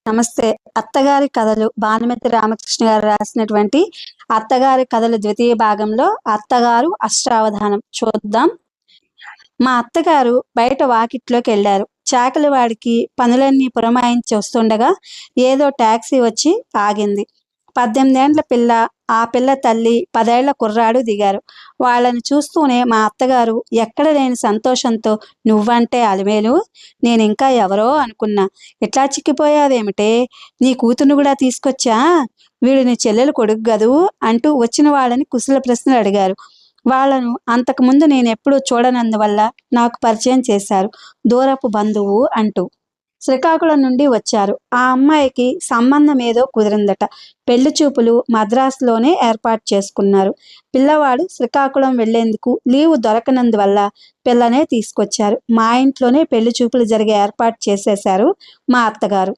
నమస్తే. అత్తగారి కథలు భానుమతి రామకృష్ణ గారు రాసినటువంటి అత్తగారి కథలు ద్వితీయ భాగంలో అత్తగారు అష్టావధానం చూద్దాం. మా అత్తగారు బయట వాకిట్లోకి వెళ్ళారు. చాకలివాడికి పనులన్నీ పురమాయించి వస్తుండగా ఏదో టాక్సీ వచ్చి ఆగింది. 18 ఏండ్ల పిల్ల, ఆ పిల్ల తల్లి, 10 ఏళ్ల కుర్రాడు దిగారు. వాళ్ళని చూస్తూనే మా అత్తగారు ఎక్కడ లేని సంతోషంతో, నువ్వంటే అలిమేలు, నేనింకా ఎవరో అనుకున్నా, ఇట్లా చిక్కిపోయావేమిటే, నీ కూతుర్ని కూడా తీసుకొచ్చా, వీడు నీ చెల్లెలు కొడుకు గదూ అంటూ వచ్చిన వాళ్ళని కుశల ప్రశ్నలు అడిగారు. వాళ్ళను అంతకుముందు నేనెప్పుడూ చూడనందువల్ల నాకు పరిచయం చేశారు, దూరపు బంధువు అంటూ. శ్రీకాకుళం నుండి వచ్చారు. ఆ అమ్మాయికి సంబంధం ఏదో కుదిరిందట. పెళ్లి చూపులు మద్రాసులోనే ఏర్పాటు చేసుకున్నారు. పిల్లవాడు శ్రీకాకుళం వెళ్లేందుకు లీవు దొరకనందువల్ల పిల్లనే తీసుకొచ్చారు. మా ఇంట్లోనే పెళ్లి చూపులు జరిగే ఏర్పాటు చేసేశారు మా అత్తగారు.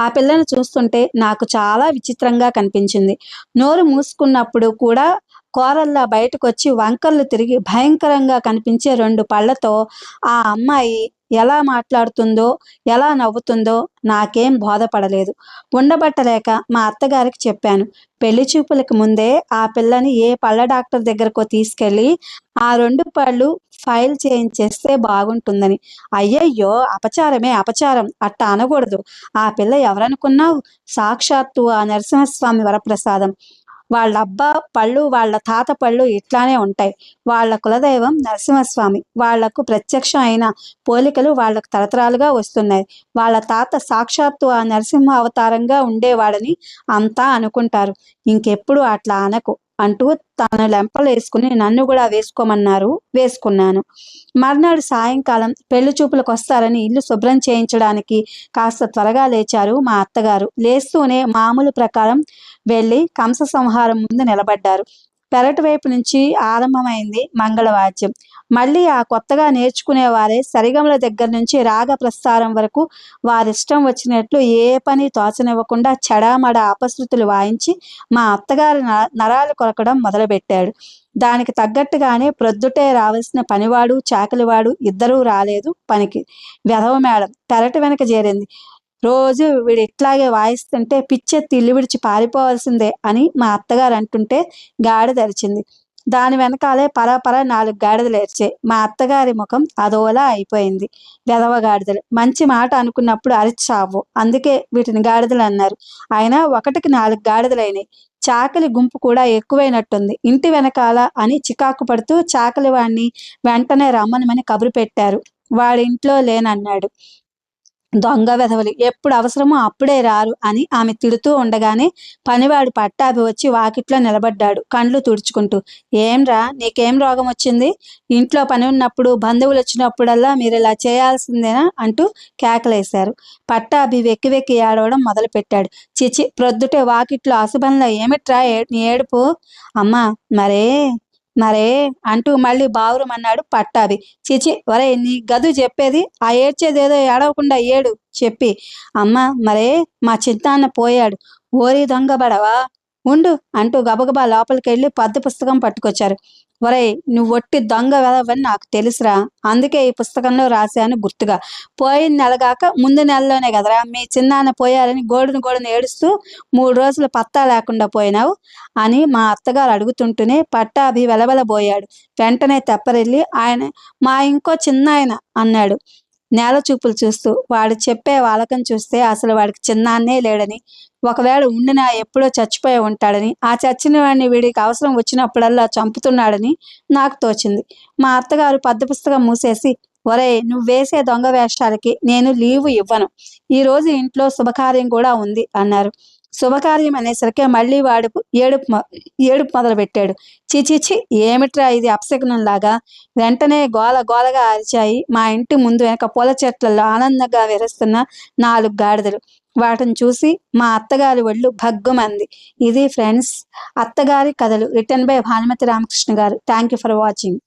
ఆ పిల్లను చూస్తుంటే నాకు చాలా విచిత్రంగా కనిపించింది. నోరు మూసుకున్నప్పుడు కూడా కోరల్లా బయటకొచ్చి వంకర్లు తిరిగి భయంకరంగా కనిపించే 2 పళ్లతో ఆ అమ్మాయి ఎలా మాట్లాడుతుందో, ఎలా నవ్వుతుందో నాకేం బోధపడలేదు. ఉండబట్టలేక మా అత్తగారికి చెప్పాను. పెళ్లి చూపులకు ముందే ఆ పిల్లని ఏ పళ్ళ డాక్టర్ దగ్గరకో తీసుకెళ్ళి ఆ 2 పళ్ళు ఫైల్ చేయించేస్తే బాగుంటుందని. అయ్యయ్యో, అపచారమే అపచారం, అట్ట అనకూడదు. ఆ పిల్ల ఎవరనుకున్నావు? సాక్షాత్తు ఆ నరసింహస్వామి వరప్రసాదం. వాళ్ళబ్బా పళ్ళు, వాళ్ళ తాత పళ్ళు ఇట్లానే ఉంటాయి. వాళ్ళ కులదైవం నరసింహస్వామి. వాళ్లకు ప్రత్యక్షం అయిన పోలికలు వాళ్లకు తరతరాలుగా వస్తున్నాయి. వాళ్ళ తాత సాక్షాత్తు ఆ నరసింహ అవతారంగా ఉండేవాడని అంతా అనుకుంటారు. ఇంకెప్పుడు అట్లా అనకు అంటూ తన లెంపలు వేసుకుని నన్ను కూడా వేసుకోమన్నారు. వేసుకున్నాను. మర్నాడు సాయంకాలం పెళ్లి చూపులకు వస్తారని ఇల్లు శుభ్రం చేయించడానికి కాస్త త్వరగా లేచారు మా అత్తగారు. లేస్తూనే మామూలు ప్రకారం వెళ్ళి కంస సంహారం ముందు నిలబడ్డారు. పెరటి వైపు నుంచి ఆరంభమైంది మంగళవాద్యం. మళ్ళీ ఆ కొత్తగా నేర్చుకునేవారే సరిగమల దగ్గర నుంచి రాగ ప్రస్తారం వరకు వారిష్టం వచ్చినట్లు ఏ పని తోచనివ్వకుండా చెడామడా అపశృతులు వాయించి మా అత్తగారి నరాలు కొరకడం మొదలుపెట్టాడు. దానికి తగ్గట్టుగానే ప్రొద్దుటే రావాల్సిన పనివాడు, చాకలివాడు ఇద్దరూ రాలేదు పనికి. వెధవ మేడం పెరటి వెనక చేరింది. రోజు వీడు ఇట్లాగే వాయిస్తుంటే పిచ్చెత్తి ఇల్లు విడిచి పారిపోవాల్సిందే అని మా అత్తగారు అంటుంటే గాడిదరిచింది. దాని వెనకాలే పరపర 4 గాడిదలు ఏడ్చాయి. మా అత్తగారి ముఖం అదోలా అయిపోయింది. వెధవ గాడిదలు, మంచి మాట అనుకున్నప్పుడు అరిచావు, అందుకే వీటిని గాడిదలు అన్నారు. అయినా 1కి 4 గాడిదలైనాయి. చాకలి గుంపు కూడా ఎక్కువైనట్టుంది. ఇంటి వెనకాల అని చికాకు పడుతూ చాకలి వాణ్ణి వెంటనే రమ్మనమని కబురు పెట్టారు. వాడింట్లో లేనన్నాడు. దొంగ వెధవలు ఎప్పుడు అవసరమో అప్పుడే రారు అని ఆమె తిడుతూ ఉండగానే పనివాడు పట్టాభి వచ్చి వాకిట్లో నిలబడ్డాడు, కండ్లు తుడుచుకుంటూ. ఏంరా, నీకేం రోగం వచ్చింది? ఇంట్లో పని ఉన్నప్పుడు, బంధువులు వచ్చినప్పుడల్లా మీరు ఇలా చేయాల్సిందేనా అంటూ కేకలేశారు. పట్టాభి వెక్కి వెక్కి ఏడవడం మొదలుపెట్టాడు. చిచి, ప్రొద్దుటే వాకిట్లో అశుభంలో ఏమిట్రా నీ ఏడుపు? అమ్మా మరే అంటూ మళ్ళీ బావురమన్నాడు పట్టాభి. చిచి, ఒరే, నీ గదు చెప్పేది? ఆ ఏడ్చేదేదో ఏడవకుండా ఏడు చెప్పి. అమ్మ మా చిన్నాన్న పోయాడు. ఓరి దొంగ బడవా, ఉండు అంటూ గబగబా లోపలికెళ్ళి పద్దు పుస్తకం పట్టుకొచ్చారు. ఒరేయ్, నువ్వు ఒట్టి దొంగ వెదవని నాకు తెలుసురా, అందుకే ఈ పుస్తకంలో రాశాను గుర్తుగా. పోయిన నెలగాక ముందు నెలలోనే కదరా మీ చిన్నాన్న పోయారని గోడును ఏడుస్తూ 3 రోజులు పత్తా లేకుండా పోయినావు అని మా అత్తగారు అడుగుతుంటూనే పట్టాభి వెలవెలబోయాడు. వెంటనే తెప్పరిల్లి, ఆయన మా ఇంకో చిన్నాయన అన్నాడు నేల చూపులు చూస్తూ. వాడు చెప్పే వాలకం చూస్తే అసలు వాడికి చిన్నాన్నే లేడని, ఒకవేళ ఉండినా ఎప్పుడో చచ్చిపోయి ఉంటాడని, ఆ చచ్చిన వాడిని వీడికి అవసరం వచ్చినప్పుడల్లా చంపుతున్నాడని నాకు తోచింది. మా అత్తగారు పద్దు పుస్తకం మూసేసి, ఒరేయ్, నువ్వు వేసే దొంగ వేషాలకి నేను లీవు ఇవ్వను. ఈరోజు ఇంట్లో శుభకార్యం కూడా ఉంది అన్నారు. శుభకార్యం అనేసరికి మళ్ళీ వాడు ఏడుపు మొదలుపెట్టాడు. చిచిచి, ఏమిట్రా ఇది అపశకునంలాగా? వెంటనే గోలగా అరిచాయి మా ఇంటి ముందు వెనక పూల చెట్లలో ఆనందంగా విరుస్తున్న 4 గాడిదలు. వాటిని చూసి మా అత్తగారి ఒళ్ళు భగ్గుమంది. ఇది ఫ్రెండ్స్, అత్తగారి కథలు రిటర్న్ బై భానుమతి రామకృష్ణ గారు. Thank you for watching.